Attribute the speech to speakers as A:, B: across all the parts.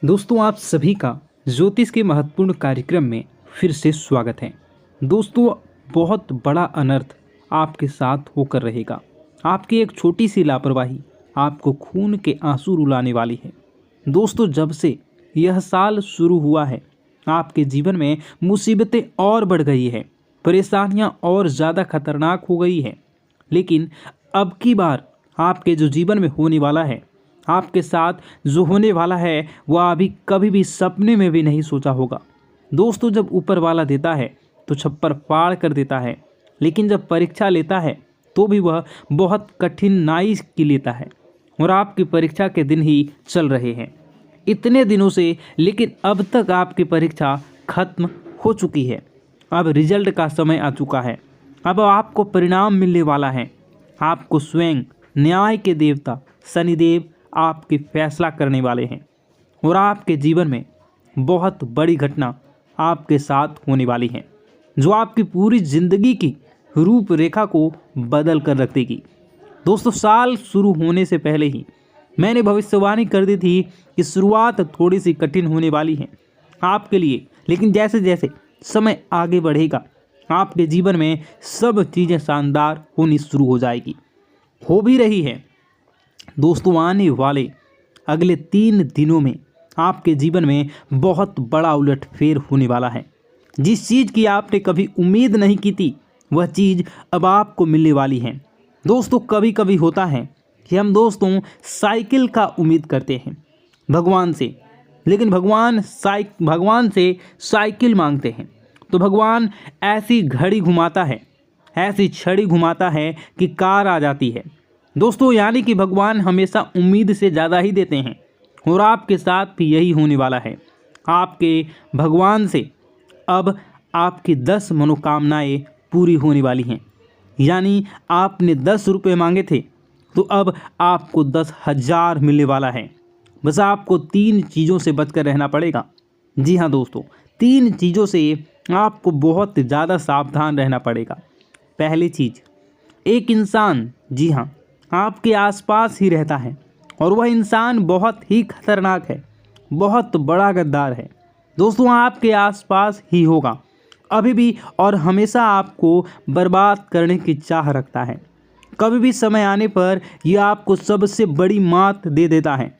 A: दोस्तों, आप सभी का ज्योतिष के महत्वपूर्ण कार्यक्रम में फिर से स्वागत है। दोस्तों, बहुत बड़ा अनर्थ आपके साथ होकर रहेगा। आपकी एक छोटी सी लापरवाही आपको खून के आंसू रुलाने वाली है। दोस्तों, जब से यह साल शुरू हुआ है, आपके जीवन में मुसीबतें और बढ़ गई है, परेशानियां और ज़्यादा खतरनाक हो गई है। लेकिन अब की बार आपके जो जीवन में होने वाला है, आपके साथ जो होने वाला है, वह अभी कभी भी सपने में भी नहीं सोचा होगा। दोस्तों, जब ऊपर वाला देता है तो छप्पर फाड़ कर देता है, लेकिन जब परीक्षा लेता है तो भी वह बहुत कठिनाई की लेता है। और आपकी परीक्षा के दिन ही चल रहे हैं इतने दिनों से, लेकिन अब तक आपकी परीक्षा खत्म हो चुकी है। अब रिजल्ट का समय आ चुका है। अब आपको परिणाम मिलने वाला है। आपको स्वयं न्याय के देवता शनिदेव आपकी फैसला करने वाले हैं और आपके जीवन में बहुत बड़ी घटना आपके साथ होने वाली है, जो आपकी पूरी जिंदगी की रूपरेखा को बदल कर रख देगी। दोस्तों, साल शुरू होने से पहले ही मैंने भविष्यवाणी कर दी थी कि शुरुआत थोड़ी सी कठिन होने वाली है आपके लिए, लेकिन जैसे जैसे समय आगे बढ़ेगा आपके जीवन में सब चीज़ें शानदार होनी शुरू हो जाएगी, हो भी रही है। दोस्तों, आने वाले अगले 3 दिनों में आपके जीवन में बहुत बड़ा उलटफेर होने वाला है। जिस चीज़ की आपने कभी उम्मीद नहीं की थी, वह चीज़ अब आपको मिलने वाली है। दोस्तों, कभी कभी होता है कि हम दोस्तों साइकिल का उम्मीद करते हैं भगवान से, लेकिन भगवान से साइकिल मांगते हैं तो भगवान ऐसी घड़ी घुमाता है, ऐसी छड़ी घुमाता है कि कार आ जाती है। दोस्तों, यानी कि भगवान हमेशा उम्मीद से ज़्यादा ही देते हैं और आपके साथ भी यही होने वाला है। आपके भगवान से अब आपकी 10 मनोकामनाएं पूरी होने वाली हैं। यानी आपने 10 रुपये मांगे थे तो अब आपको 10,000 मिलने वाला है। बस आपको 3 चीज़ों से बचकर रहना पड़ेगा। जी हाँ दोस्तों, 3 चीज़ों से आपको बहुत ज़्यादा सावधान रहना पड़ेगा। पहली चीज़, एक इंसान, जी हाँ, आपके आसपास ही रहता है और वह इंसान बहुत ही खतरनाक है, बहुत बड़ा गद्दार है। दोस्तों, आपके आसपास ही होगा अभी भी और हमेशा आपको बर्बाद करने की चाह रखता है। कभी भी समय आने पर यह आपको सबसे बड़ी मात दे देता है।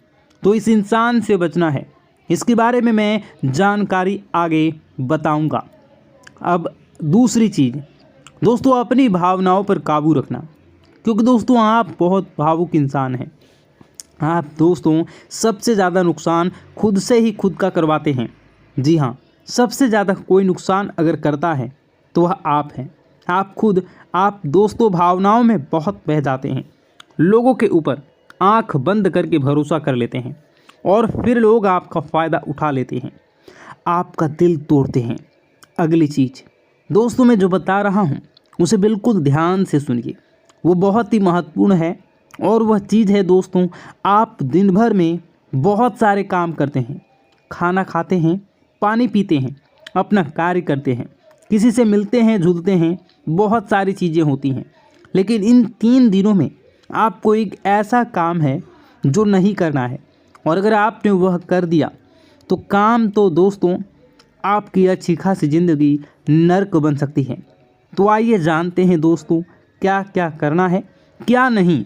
A: तो इस इंसान से बचना है। इसके बारे में मैं जानकारी आगे बताऊंगा। अब दूसरी चीज़, दोस्तों, अपनी भावनाओं पर काबू रखना, क्योंकि दोस्तों आप बहुत भावुक इंसान हैं। आप दोस्तों सबसे ज़्यादा नुकसान खुद से ही खुद का करवाते हैं। जी हाँ, सबसे ज़्यादा कोई नुकसान अगर करता है तो वह आप हैं। आप दोस्तों भावनाओं में बहुत बह जाते हैं। लोगों के ऊपर आंख बंद करके भरोसा कर लेते हैं और फिर लोग आपका फ़ायदा उठा लेते हैं, आपका दिल तोड़ते हैं। अगली चीज़ दोस्तों, मैं जो बता रहा हूँ उसे बिल्कुल ध्यान से सुनिए, वो बहुत ही महत्वपूर्ण है। और वह चीज़ है दोस्तों, आप दिन भर में बहुत सारे काम करते हैं, खाना खाते हैं, पानी पीते हैं, अपना कार्य करते हैं, किसी से मिलते हैं, जुलते हैं, बहुत सारी चीज़ें होती हैं। लेकिन इन 3 दिनों में आपको एक ऐसा काम है जो नहीं करना है, और अगर आपने वह कर दिया तो काम तो दोस्तों आपकी अच्छी खासी ज़िंदगी नर्क बन सकती है। तो आइए जानते हैं दोस्तों क्या क्या करना है, क्या नहीं,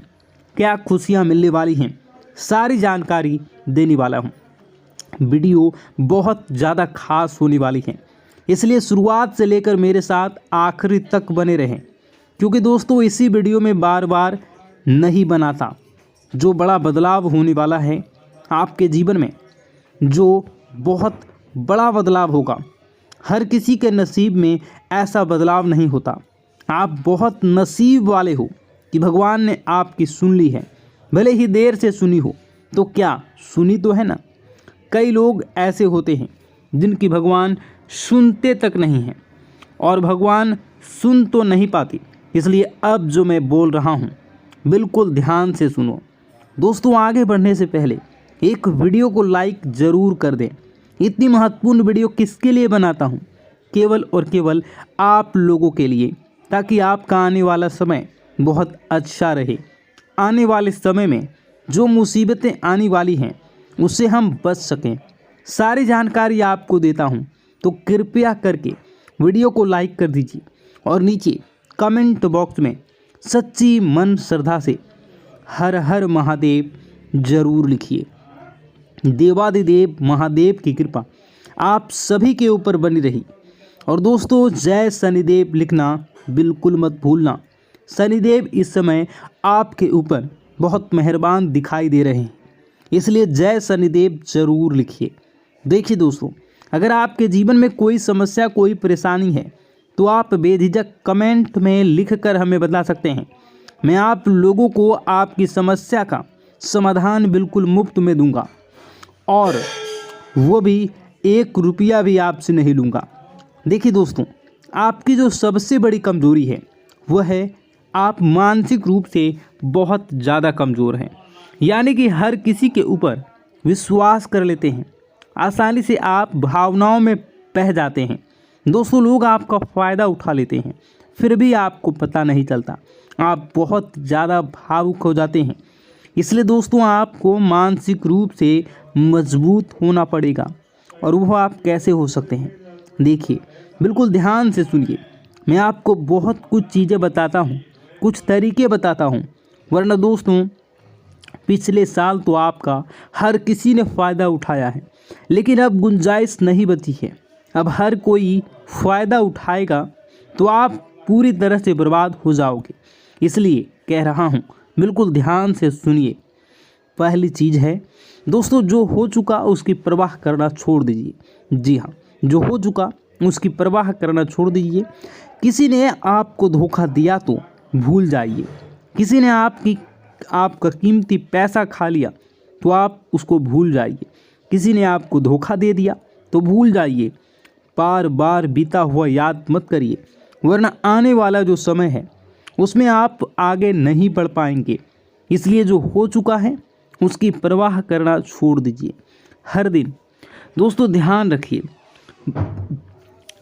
A: क्या खुशियां मिलने वाली हैं, सारी जानकारी देने वाला हूं। वीडियो बहुत ज़्यादा खास होने वाली है, इसलिए शुरुआत से लेकर मेरे साथ आखिरी तक बने रहें, क्योंकि दोस्तों इसी वीडियो में बार बार नहीं बनाता जो बड़ा बदलाव होने वाला है आपके जीवन में, जो बहुत बड़ा बदलाव होगा। हर किसी के नसीब में ऐसा बदलाव नहीं होता। आप बहुत नसीब वाले हो कि भगवान ने आपकी सुन ली है, भले ही देर से सुनी हो, तो क्या सुनी तो है ना। कई लोग ऐसे होते हैं जिनकी भगवान सुनते तक नहीं हैं, और भगवान सुन तो नहीं पाती। इसलिए अब जो मैं बोल रहा हूँ बिल्कुल ध्यान से सुनो। दोस्तों, आगे बढ़ने से पहले एक वीडियो को लाइक ज़रूर कर दें। इतनी महत्वपूर्ण वीडियो किसके लिए बनाता हूँ? केवल और केवल आप लोगों के लिए, ताकि आपका आने वाला समय बहुत अच्छा रहे। आने वाले समय में जो मुसीबतें आने वाली हैं उससे हम बच सकें, सारी जानकारी आपको देता हूं, तो कृपया करके वीडियो को लाइक कर दीजिए और नीचे कमेंट बॉक्स में सच्ची मन श्रद्धा से हर हर महादेव जरूर लिखिए। देवादिदेव महादेव की कृपा आप सभी के ऊपर बनी रही। और दोस्तों, जय शनिदेव लिखना बिल्कुल मत भूलना। शनिदेव इस समय आपके ऊपर बहुत मेहरबान दिखाई दे रहे हैं, इसलिए जय शनिदेव जरूर लिखिए। देखिए दोस्तों, अगर आपके जीवन में कोई समस्या, कोई परेशानी है तो आप बेझिझक कमेंट में लिखकर हमें बता सकते हैं। मैं आप लोगों को आपकी समस्या का समाधान बिल्कुल मुफ्त में दूंगा, और वो भी 1 रुपया भी आपसे नहीं लूँगा। देखिए दोस्तों, आपकी जो सबसे बड़ी कमज़ोरी है वह है आप मानसिक रूप से बहुत ज़्यादा कमज़ोर हैं। यानी कि हर किसी के ऊपर विश्वास कर लेते हैं, आसानी से आप भावनाओं में बह जाते हैं। दोस्तों, लोग आपका फ़ायदा उठा लेते हैं, फिर भी आपको पता नहीं चलता। आप बहुत ज़्यादा भावुक हो जाते हैं। इसलिए दोस्तों, आपको मानसिक रूप से मजबूत होना पड़ेगा। और वो आप कैसे हो सकते हैं, देखिए, बिल्कुल ध्यान से सुनिए। मैं आपको बहुत कुछ चीज़ें बताता हूँ, कुछ तरीके बताता हूँ, वरना दोस्तों पिछले साल तो आपका हर किसी ने फ़ायदा उठाया है, लेकिन अब गुंजाइश नहीं बची है। अब हर कोई फ़ायदा उठाएगा तो आप पूरी तरह से बर्बाद हो जाओगे। इसलिए कह रहा हूँ, बिल्कुल ध्यान से सुनिए। पहली चीज़ है दोस्तों, जो हो चुका उसकी परवाह करना छोड़ दीजिए। जी हाँ, जो हो चुका उसकी परवाह करना छोड़ दीजिए। किसी ने आपको धोखा दिया तो भूल जाइए। किसी ने आपका कीमती पैसा खा लिया तो आप उसको भूल जाइए। किसी ने आपको धोखा दे दिया तो भूल जाइए। बार बार बीता हुआ याद मत करिए, वरना आने वाला जो समय है उसमें आप आगे नहीं बढ़ पाएंगे। इसलिए जो हो चुका है उसकी परवाह करना छोड़ दीजिए। हर दिन दोस्तों ध्यान रखिए,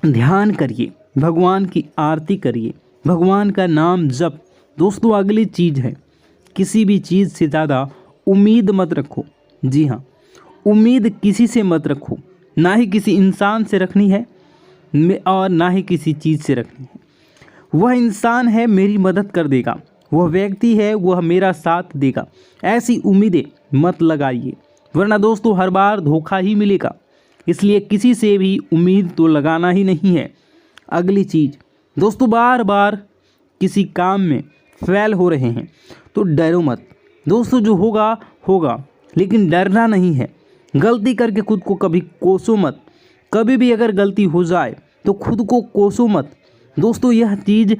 A: ध्यान करिए, भगवान की आरती करिए, भगवान का नाम जप। दोस्तों, अगली चीज़ है, किसी भी चीज़ से ज़्यादा उम्मीद मत रखो। जी हाँ, उम्मीद किसी से मत रखो, ना ही किसी इंसान से रखनी है और ना ही किसी चीज़ से रखनी है। वह इंसान है मेरी मदद कर देगा, वह व्यक्ति है वह मेरा साथ देगा, ऐसी उम्मीदें मत लगाइए, वरना दोस्तों हर बार धोखा ही मिलेगा। इसलिए किसी से भी उम्मीद तो लगाना ही नहीं है। अगली चीज़ दोस्तों, बार बार किसी काम में फेल हो रहे हैं तो डरो मत। दोस्तों, जो होगा होगा, लेकिन डरना नहीं है। गलती करके खुद को कभी कोसो मत। कभी भी अगर गलती हो जाए तो खुद को कोसो मत। दोस्तों, यह चीज़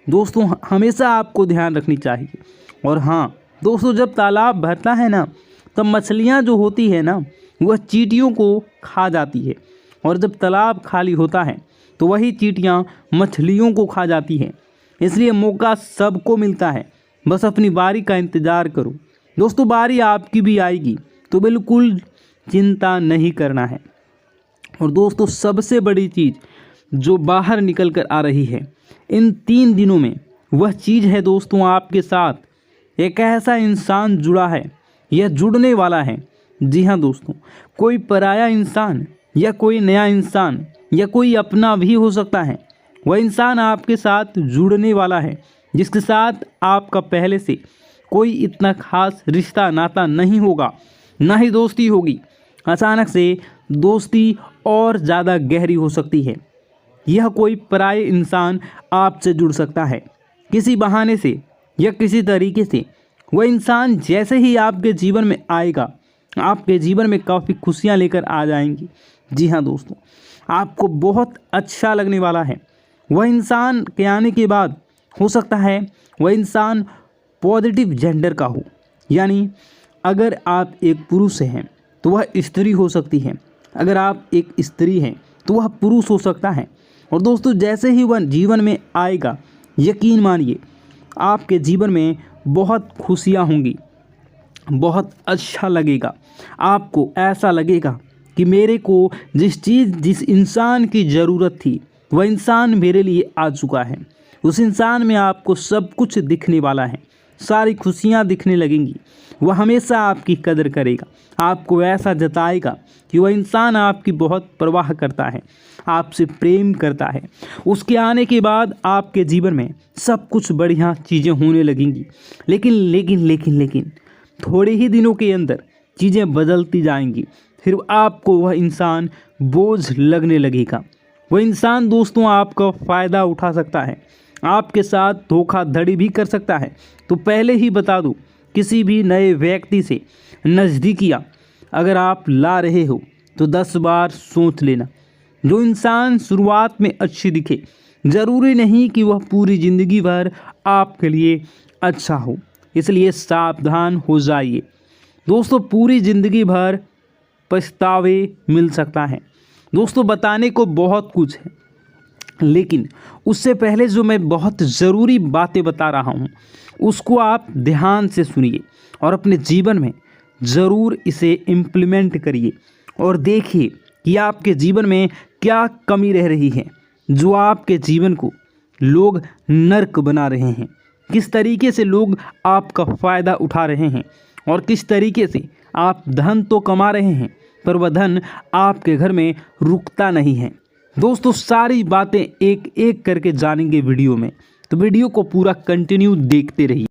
A: दोस्तों हमेशा आपको ध्यान रखनी चाहिए। और हाँ दोस्तों, जब तालाब भरता है ना, तब मछलियाँ जो होती है ना, वह चींटियों को खा जाती है, और जब तालाब खाली होता है तो वही चींटियाँ मछलियों को खा जाती हैं। इसलिए मौका सबको मिलता है, बस अपनी बारी का इंतज़ार करो। दोस्तों, बारी आपकी भी आएगी, तो बिल्कुल चिंता नहीं करना है। और दोस्तों, सबसे बड़ी चीज़ जो बाहर निकल कर आ रही है इन 3 दिनों में, वह चीज़ है दोस्तों, आपके साथ एक ऐसा इंसान जुड़ा है, यह जुड़ने वाला है। जी हाँ दोस्तों, कोई पराया इंसान या कोई नया इंसान या कोई अपना भी हो सकता है। वह इंसान आपके साथ जुड़ने वाला है, जिसके साथ आपका पहले से कोई इतना खास रिश्ता नाता नहीं होगा, ना ही दोस्ती होगी। अचानक से दोस्ती और ज़्यादा गहरी हो सकती है। यह कोई पराये इंसान आपसे जुड़ सकता है किसी बहाने से या किसी तरीके से। वह इंसान जैसे ही आपके जीवन में आएगा, आपके जीवन में काफ़ी खुशियाँ लेकर आ जाएंगी। जी हाँ दोस्तों, आपको बहुत अच्छा लगने वाला है। वह इंसान के आने के बाद हो सकता है वह इंसान पॉजिटिव जेंडर का हो, यानी अगर आप एक पुरुष हैं तो वह स्त्री हो सकती है, अगर आप एक स्त्री हैं तो वह पुरुष हो सकता है। और दोस्तों, जैसे ही वह जीवन में आएगा, यकीन मानिए आपके जीवन में बहुत खुशियाँ होंगी, बहुत अच्छा लगेगा। आपको ऐसा लगेगा कि मेरे को जिस इंसान की ज़रूरत थी वह इंसान मेरे लिए आ चुका है। उस इंसान में आपको सब कुछ दिखने वाला है, सारी खुशियाँ दिखने लगेंगी। वह हमेशा आपकी कदर करेगा, आपको ऐसा जताएगा कि वह इंसान आपकी बहुत परवाह करता है, आपसे प्रेम करता है। उसके आने के बाद आपके जीवन में सब कुछ बढ़िया चीज़ें होने लगेंगी। लेकिन लेकिन लेकिन लेकिन थोड़े ही दिनों के अंदर चीज़ें बदलती जाएंगी। फिर आपको वह इंसान बोझ लगने लगेगा। वह इंसान दोस्तों आपका फ़ायदा उठा सकता है, आपके साथ धोखाधड़ी भी कर सकता है। तो पहले ही बता दूं, किसी भी नए व्यक्ति से नज़दीकियाँ अगर आप ला रहे हो तो 10 बार सोच लेना। जो इंसान शुरुआत में अच्छी दिखे, ज़रूरी नहीं कि वह पूरी ज़िंदगी भर आपके लिए अच्छा हो, इसलिए सावधान हो जाइए। दोस्तों पूरी ज़िंदगी भर पछतावे मिल सकता है। दोस्तों बताने को बहुत कुछ है, लेकिन उससे पहले जो मैं बहुत ज़रूरी बातें बता रहा हूँ उसको आप ध्यान से सुनिए और अपने जीवन में ज़रूर इसे इम्प्लीमेंट करिए और देखिए कि आपके जीवन में क्या कमी रह रही है जो आपके जीवन को लोग नर्क बना रहे हैं। किस तरीके से लोग आपका फ़ायदा उठा रहे हैं और किस तरीके से आप धन तो कमा रहे हैं पर वह धन आपके घर में रुकता नहीं है। दोस्तों सारी बातें एक एक करके जानेंगे वीडियो में, तो वीडियो को पूरा कंटिन्यू देखते रहिए।